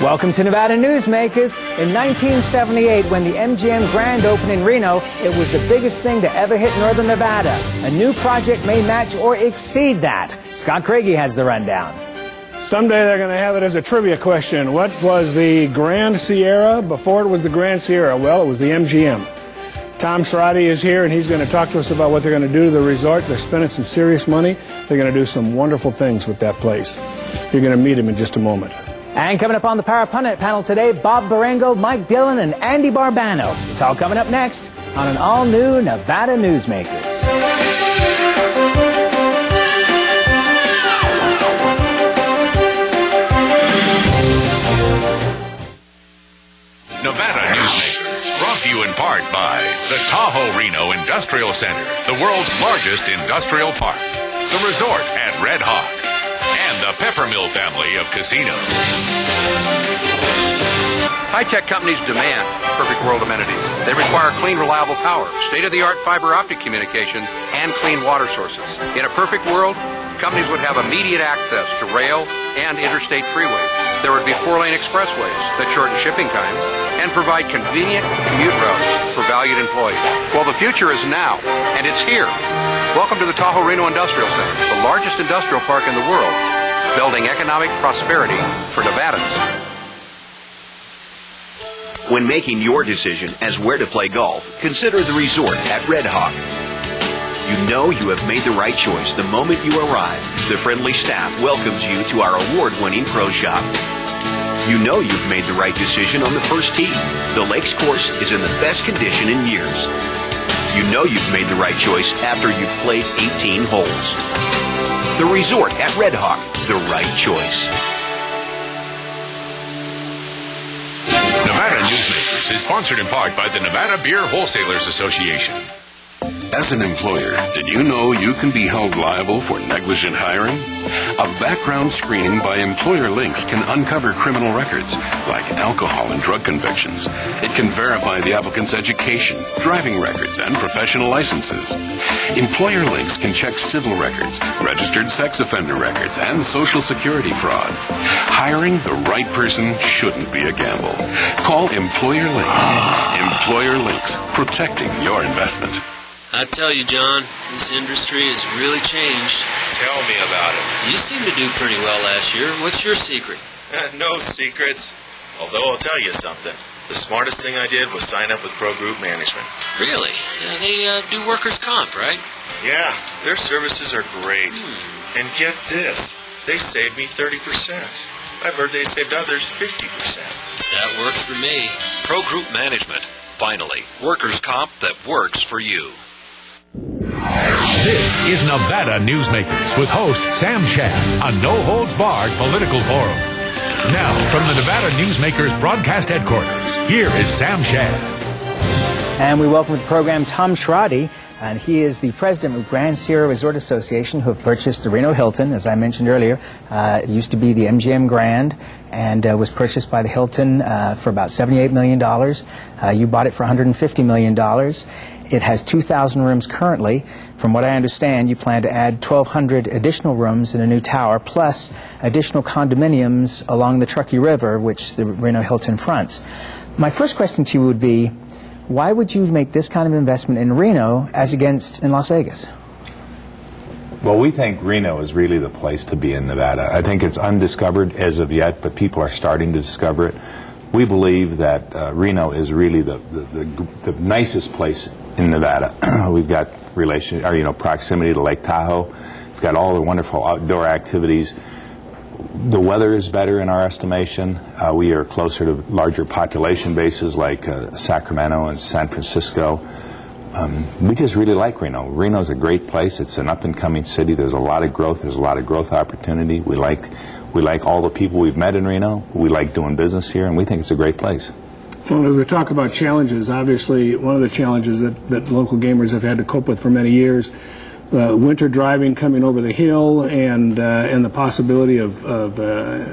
Welcome to Nevada Newsmakers. In 1978, when the MGM Grand opened in Reno, it was the biggest thing to ever hit northern Nevada. A new project may match or exceed that. Scott Craigie has the rundown. Someday they're going to have it as a trivia question. What was the Grand Sierra before it was the Grand Sierra? Well, it was the MGM. Tom Schrade is here, and he's going to talk to us about what they're going to do to the resort. They're spending some serious money. They're going to do some wonderful things with that place. You're going to meet him in just a moment. And coming up on the Power Pundit panel today, Bob Barengo, Mike Dillon, and Andy Barbano. It's all coming up next on an all-new Nevada Newsmakers. Nevada Newsmakers, brought to you in part by the Tahoe Reno Industrial Center, the world's largest industrial park, the resort at Red Hawk, and the Peppermill family of casinos. High-tech companies demand perfect world amenities. They require clean, reliable power, state-of-the-art fiber optic communications, and clean water sources. In a perfect world, companies would have immediate access to rail and interstate freeways. There would be 4-lane expressways that shorten shipping times and provide convenient commute routes for valued employees. Well, the future is now, and it's here. Welcome to the Tahoe Reno Industrial Center, the largest industrial park in the world, building economic prosperity for Nevadans. When making your decision as where to play golf, consider the resort at Red Hawk. You know you have made the right choice the moment you arrive. The friendly staff welcomes you to our award-winning pro shop. You know you've made the right decision on the first tee. The Lakes course is in the best condition in years. You know you've made the right choice after you've played 18 holes. The resort at Red Hawk, the right choice. Nevada Newsmakers is sponsored in part by the Nevada Beer Wholesalers Association. As an employer, did you know you can be held liable for negligent hiring? A background screening by Employer Links can uncover criminal records, like alcohol and drug convictions. It can verify the applicant's education, driving records, and professional licenses. Employer Links can check civil records, registered sex offender records, and Social Security fraud. Hiring the right person shouldn't be a gamble. Call Employer Links. Employer Links, protecting your investment. I tell you, John, this industry has really changed. Tell me about it. You seem to do pretty well last year. What's your secret? No secrets. Although I'll tell you something. The smartest thing I did was sign up with Pro Group Management. Really? They do workers' comp, right? Yeah, their services are great. And get this, they saved me 30%. I've heard they saved others 50%. That works for me. Pro Group Management. Finally, workers' comp that works for you. This is Nevada Newsmakers with host Sam Shad, a no-holds-barred political forum. Now, from the Nevada Newsmakers broadcast headquarters, here is Sam Shad. And we welcome to the program Tom Schrade, and he is the president of Grand Sierra Resort Association, who have purchased the Reno Hilton, as I mentioned earlier. It used to be the MGM Grand, and was purchased by the Hilton for about $78 million. You bought it for $150 million. It has 2,000 rooms currently. From what I understand, you plan to add 1,200 additional rooms in a new tower, plus additional condominiums along the Truckee River, which the Reno Hilton fronts. My first question to you would be, why would you make this kind of investment in Reno as against in Las Vegas? Well, we think Reno is really the place to be in Nevada. I think it's undiscovered as of yet, but people are starting to discover it. We believe that Reno is really the nicest place in Nevada. We've got proximity to Lake Tahoe. We've got all the wonderful outdoor activities. The weather is better in our estimation. We are closer to larger population bases like Sacramento and San Francisco. We just really like Reno. Reno's a great place. It's an up-and-coming city. There's a lot of growth. There's a lot of growth opportunity. We like all the people we've met in Reno. We like doing business here, and we think it's a great place. Well, as we talk about challenges, obviously one of the challenges that local gamers have had to cope with for many years, winter driving coming over the hill, and the possibility of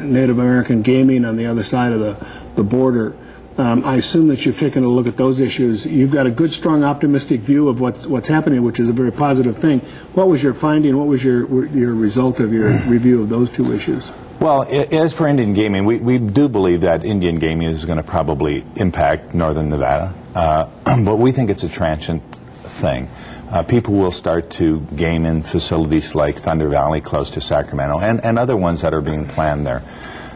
Native American gaming on the other side of the border. I assume that you've taken a look at those issues. You've got a good, strong, optimistic view of what's happening, which is a very positive thing. What was your finding? What was your result of your review of those two issues? Well, as for Indian gaming, we do believe that Indian gaming is going to probably impact northern Nevada, but we think it's a transient thing. People will start to game in facilities like Thunder Valley, close to Sacramento, and other ones that are being planned there.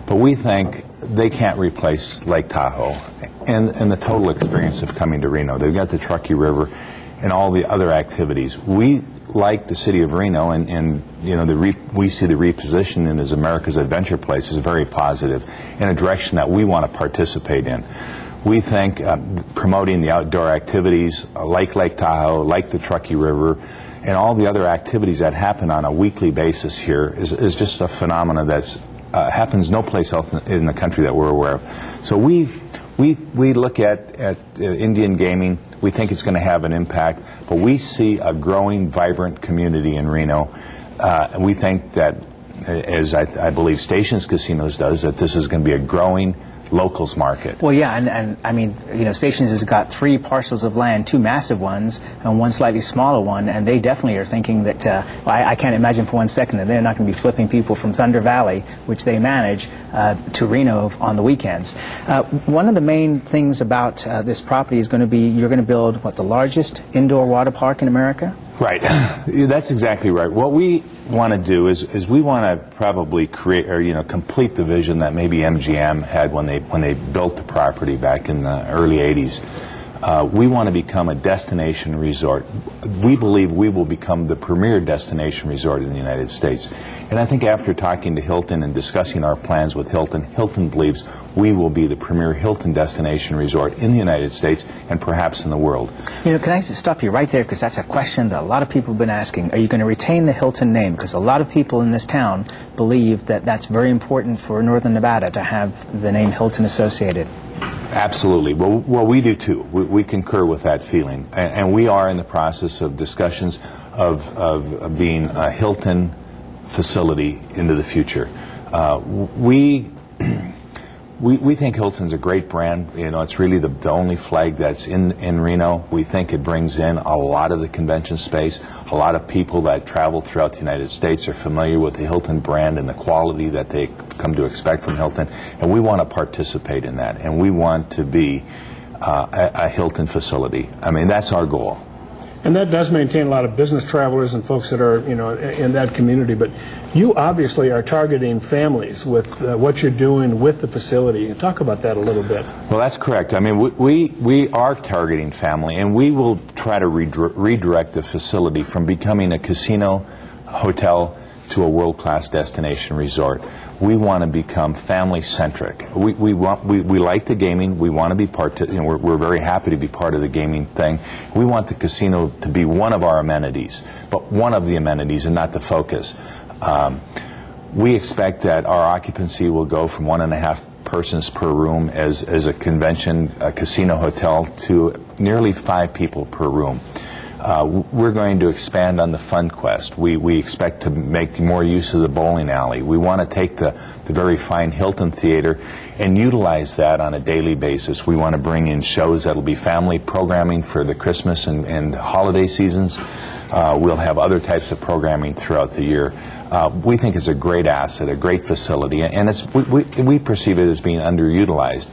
But we think they can't replace Lake Tahoe and the total experience of coming to Reno. They've got the Truckee River and all the other activities. We like the city of Reno, and you know, we see the repositioning as America's adventure place is very positive in a direction that we want to participate in. We think promoting the outdoor activities like Lake Tahoe, like the Truckee River, and all the other activities that happen on a weekly basis here is just a phenomena that's happens no place else in the country that we're aware of. So we look at Indian gaming. We think it's going to have an impact, but we see a growing, vibrant community in Reno. And we think that, as I believe Stations Casinos does, that this is going to be a growing locals market. Well, yeah, and I mean, you know, Stations has got 3 parcels of land, 2 massive ones and 1 slightly smaller one, and they definitely are thinking that, I can't imagine for 1 second that they're not going to be flipping people from Thunder Valley, which they manage, to Reno on the weekends. One of the main things about this property is going to be, you're going to build, what, the largest indoor water park in America? Right. That's exactly right. What we want to do is we want to probably create, or complete the vision that maybe MGM had when they built the property back in the early 80s. We want to become a destination resort. We believe we will become the premier destination resort in the United States. And I think after talking to Hilton and discussing our plans with Hilton, Hilton believes we will be the premier Hilton destination resort in the United States and perhaps in the world. You know, can I stop you right there, because that's a question that a lot of people have been asking. Are you going to retain the Hilton name? Because a lot of people in this town believe that that's very important for northern Nevada to have the name Hilton associated. Absolutely. Well, we do too. We concur with that feeling, and we are in the process of discussions of being a Hilton facility into the future. We think Hilton's a great brand. You know, it's really the only flag that's in Reno. We think it brings in a lot of the convention space. A lot of people that travel throughout the United States are familiar with the Hilton brand and the quality that they come to expect from Hilton. And we want to participate in that. And we want to be a Hilton facility. I mean, that's our goal. And that does maintain a lot of business travelers and folks that are, in that community. But you obviously are targeting families with what you're doing with the facility. Talk about that a little bit. Well, that's correct. I mean, we are targeting family, and we will try to redirect the facility from becoming a casino hotel to a world-class destination resort. We want to become family-centric. We like the gaming. We want to be we're very happy to be part of the gaming thing. We want the casino to be one of our amenities, but one of the amenities and not the focus. We expect that our occupancy will go from 1.5 persons per room as a convention, a casino hotel, to nearly 5 people per room. We're going to expand on the Fun Quest. We expect to make more use of the bowling alley. We want to take the very fine Hilton Theater and utilize that on a daily basis. We want to bring in shows that will be family programming for the Christmas and holiday seasons. We'll have other types of programming throughout the year. We think it's a great asset, a great facility, and we perceive it as being underutilized.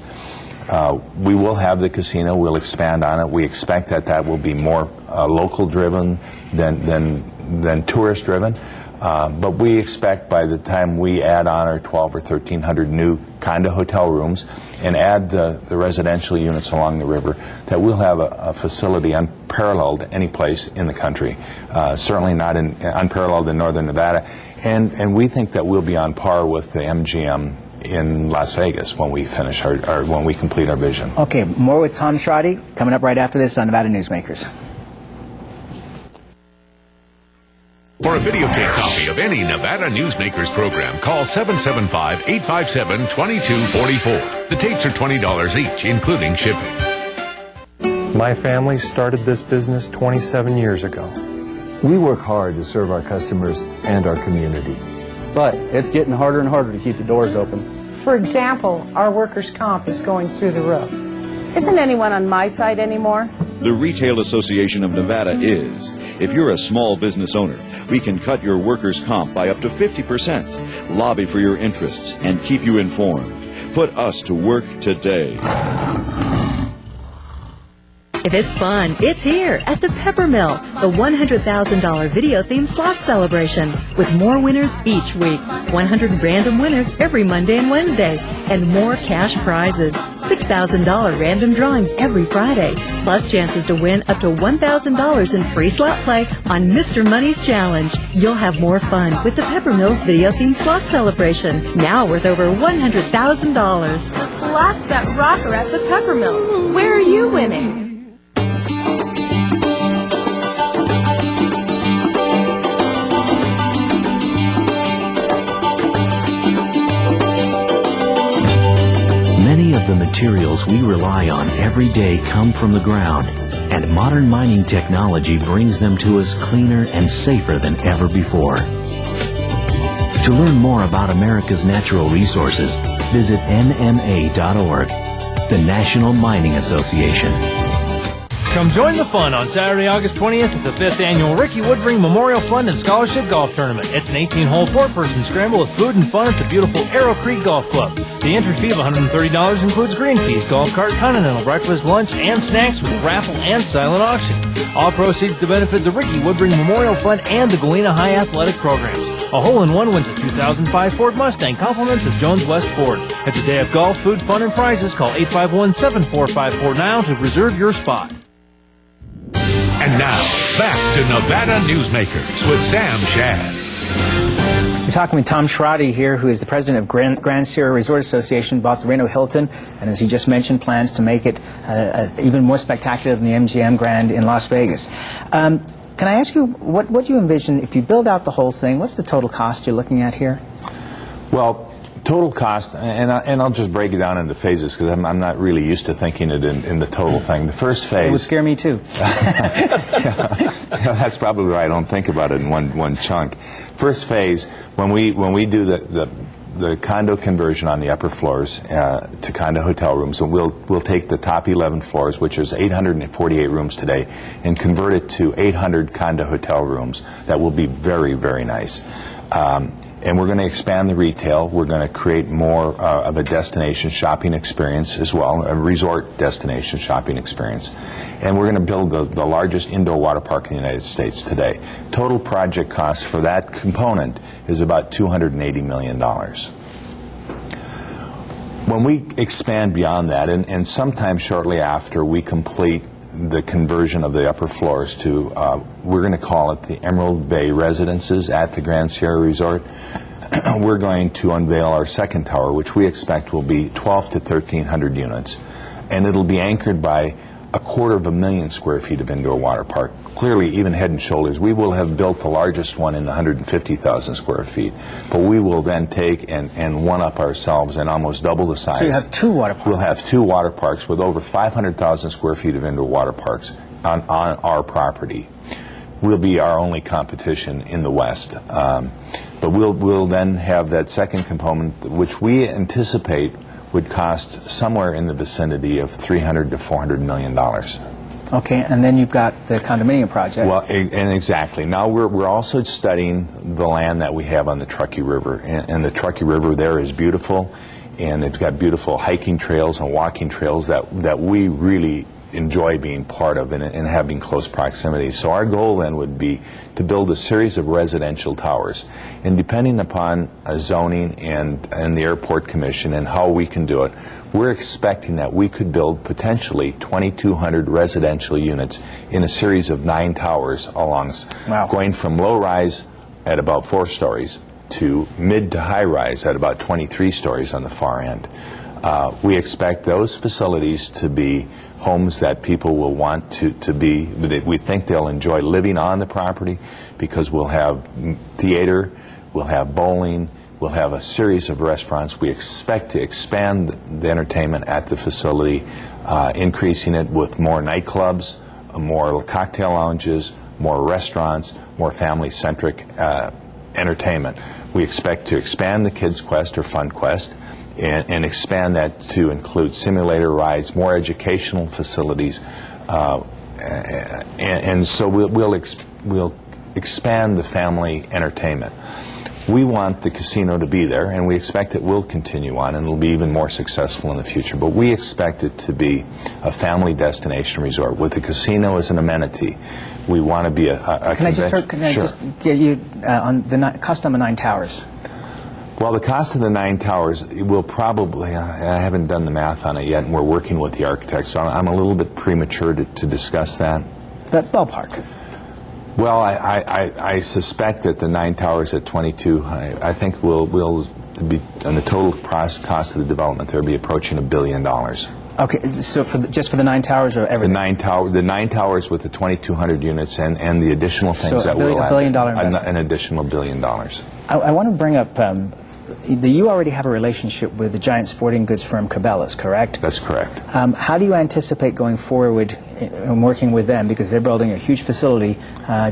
We will have the casino. We'll expand on it. We expect that will be more local-driven than tourist-driven. But we expect by the time we add on our 1,200 or 1,300 new condo hotel rooms and add the residential units along the river, that we'll have a facility unparalleled any place in the country. Certainly not unparalleled in northern Nevada. And we think that we'll be on par with the MGM in Las Vegas when we finish when we complete our vision. Okay, more with Tom Schrade coming up right after this on Nevada Newsmakers. For a videotape copy of any Nevada Newsmakers program, call 775-857-2244. The tapes are $20 each, including shipping. My family started this business 27 years ago. We work hard to serve our customers and our community. But it's getting harder and harder to keep the doors open. For example, our workers' comp is going through the roof. Isn't anyone on my side anymore? The Retail Association of Nevada is. If you're a small business owner, we can cut your workers' comp by up to 50%, lobby for your interests, and keep you informed. Put us to work today. If it's fun, it's here at the Peppermill, the $100,000 video-themed slot celebration, with more winners each week, 100 random winners every Monday and Wednesday, and more cash prizes. $6,000 random drawings every Friday, plus chances to win up to $1,000 in free slot play on Mr. Money's Challenge. You'll have more fun with the Peppermill's video-themed slot celebration, now worth over $100,000. The slots that rock are at the Peppermill. Where are you winning? Many of the materials we rely on every day come from the ground, and modern mining technology brings them to us cleaner and safer than ever before. To learn more about America's natural resources, visit nma.org, the National Mining Association. Come join the fun on Saturday, August 20th at the 5th Annual Ricky Woodring Memorial Fund and Scholarship Golf Tournament. It's an 18-hole four-person scramble with food and fun at the beautiful Arrow Creek Golf Club. The entry fee of $130 includes green fees, golf cart, continental breakfast, lunch, and snacks with raffle and silent auction. All proceeds to benefit the Ricky Woodring Memorial Fund and the Galena High Athletic Programs. A hole-in-one wins a 2005 Ford Mustang, compliments of Jones West Ford. It's a day of golf, food, fun, and prizes. Call 851-7454 now to reserve your spot. And now, back to Nevada Newsmakers with Sam Shad. We're talking with Tom Schrade here, who is the president of Grand Sierra Resort Association, bought the Reno Hilton, and as he just mentioned, plans to make it even more spectacular than the MGM Grand in Las Vegas. Can I ask you, what do you envision, if you build out the whole thing, what's the total cost you're looking at here? Well, total cost, and I'll just break it down into phases because I'm not really used to thinking it in the total thing. The first phase... It would scare me too. That's probably why I don't think about it in one chunk. First phase, when we do the condo conversion on the upper floors to condo hotel rooms, and we'll take the top 11 floors, which is 848 rooms today, and convert it to 800 condo hotel rooms. That will be very, very nice. And we're going to expand the retail. We're going to create more of a destination shopping experience as well, a resort destination shopping experience. And we're going to build the largest indoor water park in the United States today. Total project cost for that component is about $280 million. When we expand beyond that, and sometime shortly after we complete the conversion of the upper floors to, we're going to call it the Emerald Bay Residences at the Grand Sierra Resort, we're going to unveil our second tower, which we expect will be 1,200 to 1,300 units. And it'll be anchored by 250,000 square feet of indoor water park. Clearly, even head and shoulders, we will have built the largest one in the 150,000 square feet. But we will then take and one-up ourselves and almost double the size. So you have two water parks? We'll have two water parks with over 500,000 square feet of indoor water parks on our property. We'll be our only competition in the West. But we'll then have that second component, which we anticipate would cost somewhere in the vicinity of $300 to $400 million. Okay, and then you've got the condominium project. Well, and exactly. Now we're also studying the land that we have on the Truckee River, and the Truckee River there is beautiful, and it's got beautiful hiking trails and walking trails that we really enjoy being part of and having close proximity. So our goal then would be to build a series of residential towers, and depending upon zoning and the Airport Commission and how we can do it, we're expecting that we could build potentially 2,200 residential units in a series of 9 towers along, going from low rise at about 4 stories to mid to high rise at about 23 stories on the far end. We expect those facilities to be homes that people will want to be. We think they'll enjoy living on the property because we'll have theater, we'll have bowling, we'll have a series of restaurants. We expect to expand the entertainment at the facility, increasing it with more nightclubs, more cocktail lounges, more restaurants, more family-centric entertainment. We expect to expand the Kids Quest or Fun Quest and expand that to include simulator rides, more educational facilities, and so we'll expand the family entertainment. We want the casino to be there, and we expect it will continue on, and it'll be even more successful in the future. But we expect it to be a family destination resort with the casino as an amenity. We want to be a Can I just get you on the cost on the 9 towers? Well, the cost of the 9 towers will probably, I haven't done the math on it yet, and we're working with the architects, so I'm a little bit premature to discuss that. But ballpark. Well, I suspect that the 9 towers at 22, I think will be, on the total cost of the development, they'll be approaching $1 billion. Okay, so just for the 9 towers or everything? The 9 towers with the 2,200 units and the additional things that will add. $1 billion investment. An additional $1 billion. I want to bring up, you already have a relationship with the giant sporting goods firm Cabela's, correct? That's correct. How do you anticipate going forward in working with them, because they're building a huge facility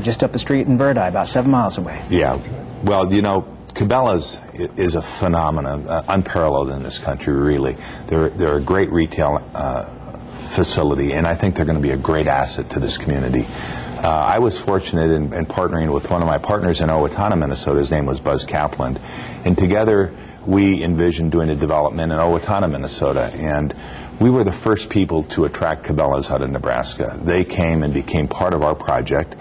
just up the street in Verdi, about 7 miles away? Yeah. Well, you know, Cabela's is a phenomenon, unparalleled in this country, really. They're a great retail facility, and I think they're going to be a great asset to this community. I was fortunate in partnering with one of my partners in Owatonna, Minnesota. His name was Buzz Kaplan, and together we envisioned doing a development in Owatonna, Minnesota, and we were the first people to attract Cabela's out of Nebraska. They came and became part of our project,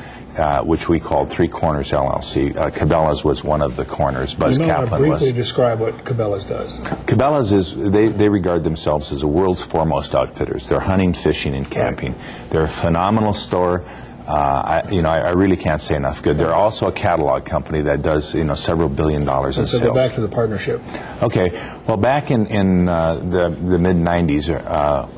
which we called Three Corners LLC. Cabela's was one of the corners. Buzz Kaplan was. Briefly describe what Cabela's does. Cabela's they regard themselves as the world's foremost outfitters. They're hunting, fishing, and camping. They're a phenomenal store. I really can't say enough good. They're also a catalog company that does, several $1 billion in sales. So go back to the partnership. Okay. Well, back in the mid-'90s,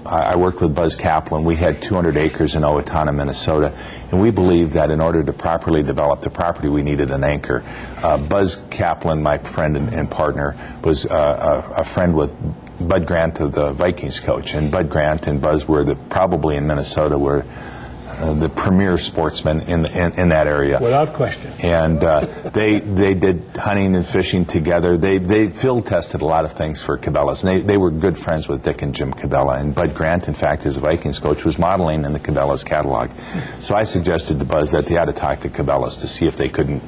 I worked with Buzz Kaplan. We had 200 acres in Owatonna, Minnesota, and we believed that in order to properly develop the property, we needed an anchor. Buzz Kaplan, my friend and partner, was a friend with Bud Grant, of the Vikings coach, and Bud Grant and Buzz were probably in Minnesota were the premier sportsmen in that area. Without question. And they did hunting and fishing together. They field tested a lot of things for Cabela's. And they were good friends with Dick and Jim Cabela. And Bud Grant, in fact, as a Vikings coach, was modeling in the Cabela's catalog. So I suggested to Buzz that they ought to talk to Cabela's to see if they couldn't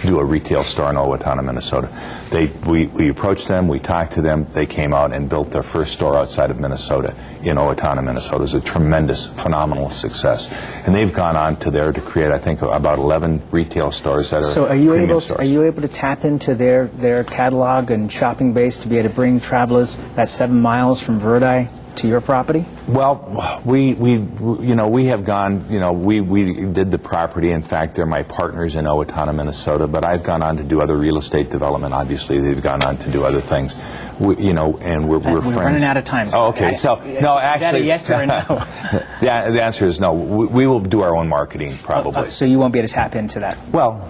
do a retail store in Owatonna, Minnesota. We approached them, we talked to them, they came out and built their first store outside of Minnesota in Owatonna, Minnesota. It was a tremendous, phenomenal success. And they've gone on to there to create, I think, about 11 retail stores that are So are you able to tap into their catalog and shopping base to be able to bring travelers that 7 miles from Verdi to your property? Well, we have gone, we did the property. In fact, they're my partners in Owatonna, Minnesota, but I've gone on to do other real estate development. Obviously, they've gone on to do other things, and we're friends. We're running out of time. Oh, okay. So, no, actually... Is that a yes or a no? Yeah, the answer is no. We will do our own marketing, probably. So you won't be able to tap into that? Well,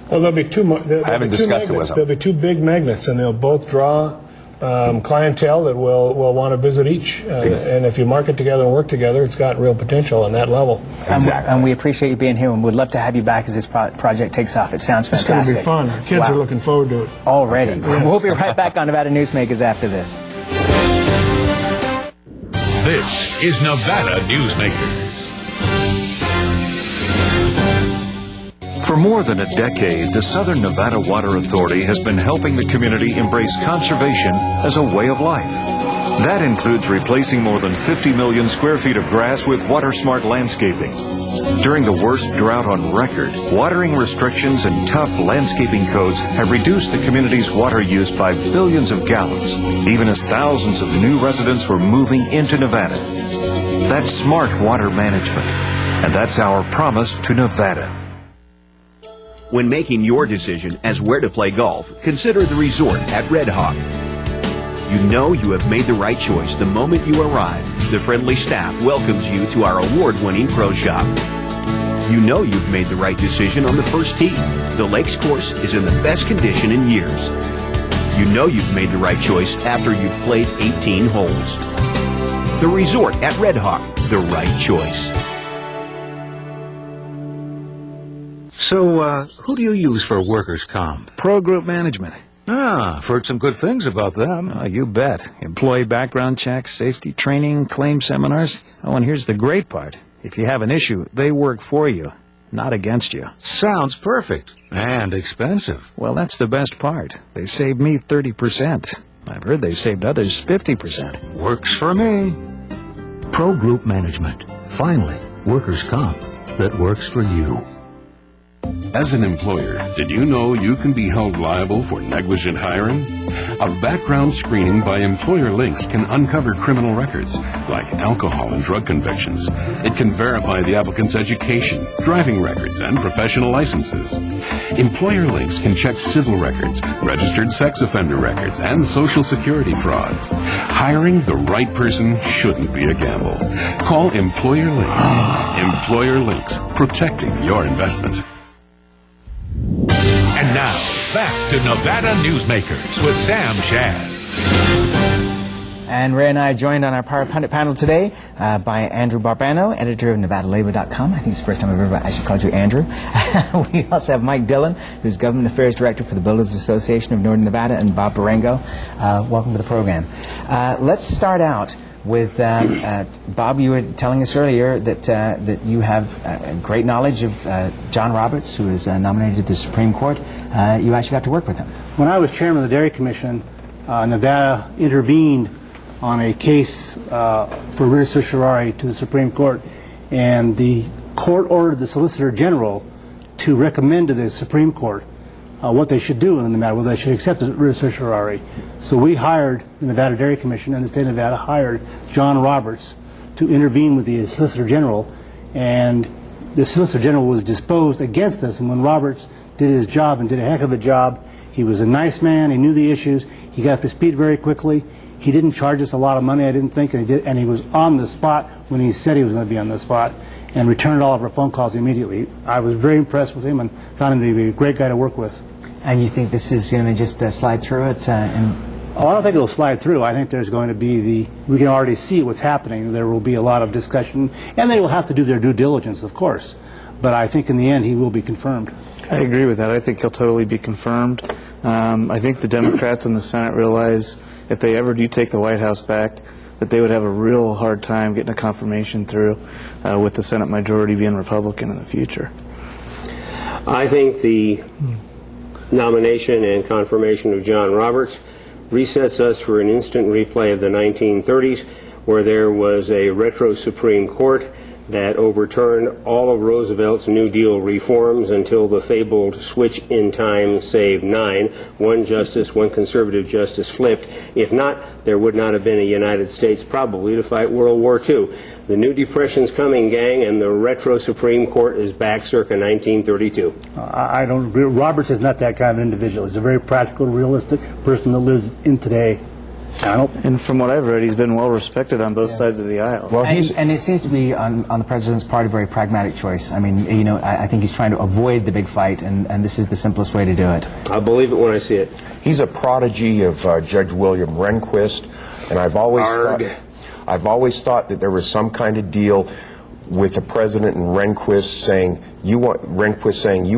there'll be two more. I haven't discussed it with them. There'll be two big magnets, and they'll both draw clientele that will want to visit each. And if you market together and work together, it's got real potential on that level. Exactly. And we appreciate you being here, and we'd love to have you back as this project takes off. It sounds fantastic. It's going to be fun. Our kids are looking forward to it. Already. Okay. We'll be right back on Nevada Newsmakers after this. This is Nevada Newsmakers. For more than a decade, the Southern Nevada Water Authority has been helping the community embrace conservation as a way of life. That includes replacing more than 50 million square feet of grass with water-smart landscaping. During the worst drought on record, watering restrictions and tough landscaping codes have reduced the community's water use by billions of gallons, even as thousands of new residents were moving into Nevada. That's smart water management, and that's our promise to Nevada. When making your decision as where to play golf, consider the resort at Red Hawk. You know you have made the right choice the moment you arrive. The friendly staff welcomes you to our award-winning pro shop. You know you've made the right decision on the first tee. The Lakes course is in the best condition in years. You know you've made the right choice after you've played 18 holes. The resort at Red Hawk, the right choice. So, who do you use for workers' comp? Pro Group Management. Ah, I've heard some good things about them. You bet. Employee background checks, safety training, claim seminars. Oh, and here's the great part. If you have an issue, they work for you, not against you. Sounds perfect. And expensive. Well, that's the best part. They saved me 30%. I've heard they've saved others 50%. Works for me. Pro Group Management. Finally, workers' comp that works for you. As an employer, did you know you can be held liable for negligent hiring? A background screening by Employer Links can uncover criminal records, like alcohol and drug convictions. It can verify the applicant's education, driving records, and professional licenses. Employer Links can check civil records, registered sex offender records, and Social Security fraud. Hiring the right person shouldn't be a gamble. Call Employer Links. Employer Links, protecting your investment. And now, back to Nevada Newsmakers with Sam Shad. And Ray and I are joined on our Power Pundit panel today by Andrew Barbano, editor of NevadaLabor.com. I think it's the first time I've ever actually called you Andrew. We also have Mike Dillon, who's Government Affairs Director for the Builders Association of Northern Nevada, and Bob Barengo. Welcome to the program. Let's start out with Bob. You were telling us earlier that you have great knowledge of John Roberts, who is nominated to the Supreme Court. You actually got to work with him. When I was chairman of the Dairy Commission, Nevada intervened on a case for writ of certiorari to the Supreme Court, and the court ordered the Solicitor General to recommend to the Supreme Court what they should do in the matter, whether they should accept the writ of certiorari. So we hired the Nevada Dairy Commission, and the state of Nevada hired John Roberts to intervene with the Solicitor General, and the Solicitor General was disposed against us. And when Roberts did his job, and did a heck of a job, he was a nice man, he knew the issues, he got up to speed very quickly. He didn't charge us a lot of money, I didn't think, and he was on the spot when he said he was going to be on the spot, and returned all of our phone calls immediately. I was very impressed with him and found him to be a great guy to work with. And you think this is going to just slide through it? Oh, I don't think it'll slide through. I think there's going to be we can already see what's happening. There will be a lot of discussion, and they will have to do their due diligence, of course. But I think in the end he will be confirmed. I agree with that. I think he'll totally be confirmed. I think the Democrats in the Senate realize if they ever do take the White House back, that they would have a real hard time getting a confirmation through with the Senate majority being Republican in the future. I think the nomination and confirmation of John Roberts resets us for an instant replay of the 1930s, where there was a retro Supreme Court that overturned all of Roosevelt's New Deal reforms until the fabled switch in time saved 9. One justice, one conservative justice flipped. If not, there would not have been a United States probably to fight World War II. The new depression's coming, gang, and the retro Supreme Court is back circa 1932. I don't agree. Roberts is not that kind of individual. He's a very practical, realistic person that lives in today. And from what I've read, he's been well respected on both sides of the aisle. Well, and it seems to be on the president's part a very pragmatic choice. I mean, you know, I think he's trying to avoid the big fight, and this is the simplest way to do it. I believe it when I see it. He's a prodigy of Judge William Rehnquist, and I've always thought that there was some kind of deal with the president and Rehnquist saying, you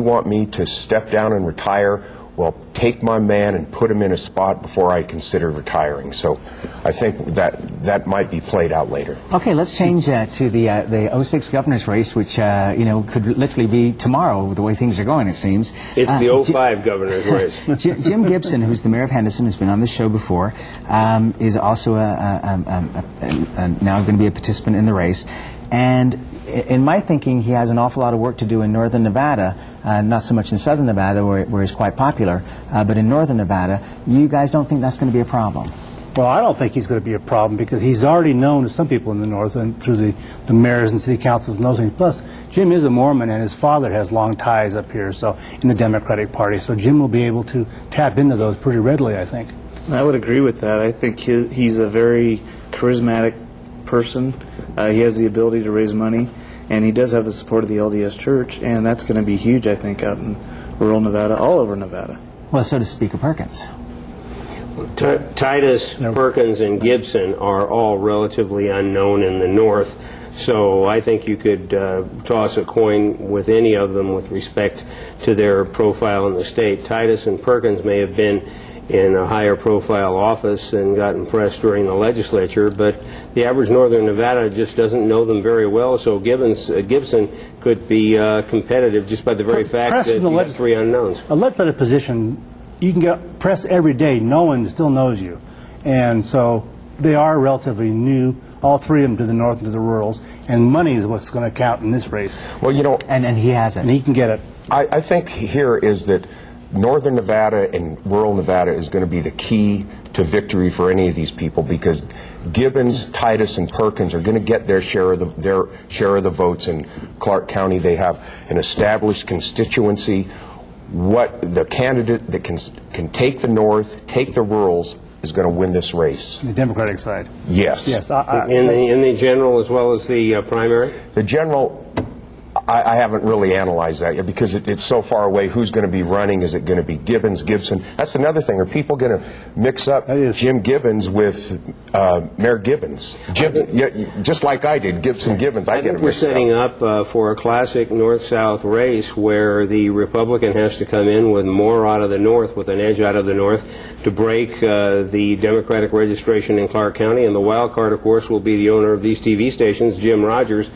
want me to step down and retire? Well, take my man and put him in a spot before I consider retiring. So I think that might be played out later. Okay, let's change to the 06 governor's race, which you know, could literally be tomorrow with the way things are going, it seems. It's the 05 governor's race. Jim Gibson, who's the mayor of Henderson, who's been on this show before, is also now going to be a participant in the race. And in my thinking, he has an awful lot of work to do in northern Nevada, not so much in southern Nevada, where he's quite popular, but in northern Nevada. You guys don't think that's going to be a problem? Well, I don't think he's going to be a problem, because he's already known to some people in the north and through the mayors and city councils and those things. Plus, Jim is a Mormon, and his father has long ties up here, so in the Democratic Party. So Jim will be able to tap into those pretty readily, I think. I would agree with that. I think he's a very charismatic person. He has the ability to raise money, and he does have the support of the LDS Church, and that's going to be huge, I think, out in rural Nevada, all over Nevada. Well, so does Speaker Perkins. Titus, Perkins, and Gibson are all relatively unknown in the north, so I think you could toss a coin with any of them with respect to their profile in the state. Titus and Perkins may have been in a higher profile office and gotten press during the legislature, but the average Northern Nevada just doesn't know them very well, so Gibson could be competitive just by the very fact that you have three unknowns. A legislative position, you can get press every day, no one still knows you, and so they are relatively new, all three of them, to the north and to the rurals, and money is what's going to count in this race. Well, you know, and he has it. And he can get it. I think here is that Northern Nevada and rural Nevada is going to be the key to victory for any of these people, because Gibbons, Titus, and Perkins are going to get their share of the votes in Clark County. They have an established constituency. What the candidate that can take the north, take the rurals, is going to win this race. The Democratic side. Yes. Yes. In the general as well as the primary? The general, I haven't really analyzed that yet, because it's so far away. Who's going to be running? Is it going to be Gibbons, Gibson? That's another thing. Are people going to mix up Jim Gibbons with Mayor Gibbons? Just like I did, Gibson, Gibbons. I think we're setting up for a classic north-south race where the Republican has to come in with more out of the north, with an edge out of the north, to break the Democratic registration in Clark County. And the wild card, of course, will be the owner of these TV stations, Jim Rogers.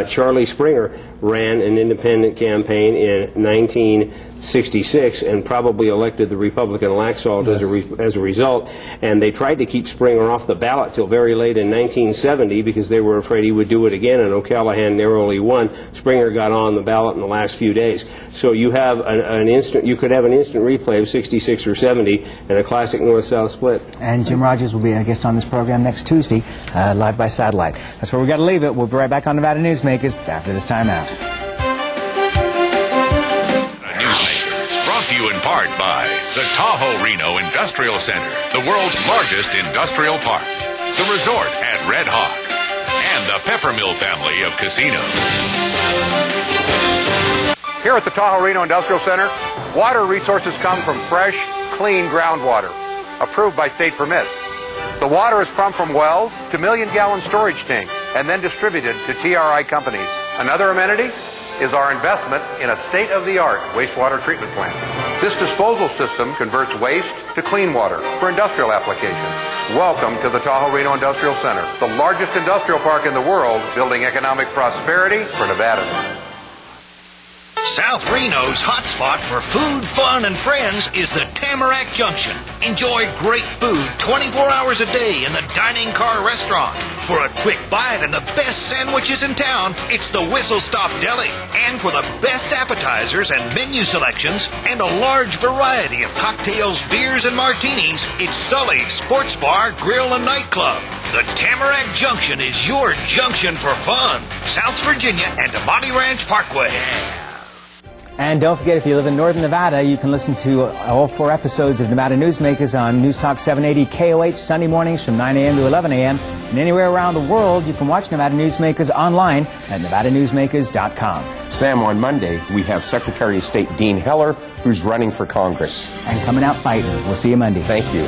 Charlie Springer ran an independent campaign in 1966 and probably elected the Republican Laxalt as a result. And they tried to keep Springer off the ballot till very late in 1970 because they were afraid he would do it again, and O'Callahan narrowly won. Springer got on the ballot in the last few days. So you have you could have an instant replay of 66 or 70 and a classic north-south split. And Jim Rogers will be a guest on this program next Tuesday, live by satellite. That's where we've got to leave it. We'll be right back on Nevada Newsmakers after this time out. Newsmakers, brought to you in part by the Tahoe Reno Industrial Center, the world's largest industrial park, the resort at Red Hawk, and the Peppermill family of casinos. Here at the Tahoe Reno Industrial Center, water resources come from fresh, clean groundwater, approved by state permits. The water is pumped from wells to million-gallon storage tanks and then distributed to TRI companies. Another amenity is our investment in a state-of-the-art wastewater treatment plant. This disposal system converts waste to clean water for industrial applications. Welcome to the Tahoe Reno Industrial Center, the largest industrial park in the world, building economic prosperity for Nevada. South Reno's hotspot for food, fun, and friends is the Tamarack Junction. Enjoy great food 24 hours a day in the Dining Car Restaurant. For a quick bite and the best sandwiches in town, it's the Whistle Stop Deli. And for the best appetizers and menu selections and a large variety of cocktails, beers, and martinis, it's Sully's Sports Bar, Grill, and Nightclub. The Tamarack Junction is your junction for fun. South Virginia and Amati Ranch Parkway. And don't forget, if you live in Northern Nevada, you can listen to all 4 episodes of Nevada Newsmakers on News Talk 780 KOH Sunday mornings from 9 a.m. to 11 a.m. And anywhere around the world, you can watch Nevada Newsmakers online at nevadanewsmakers.com. Sam, on Monday, we have Secretary of State Dean Heller, who's running for Congress. And coming out fighting. We'll see you Monday. Thank you.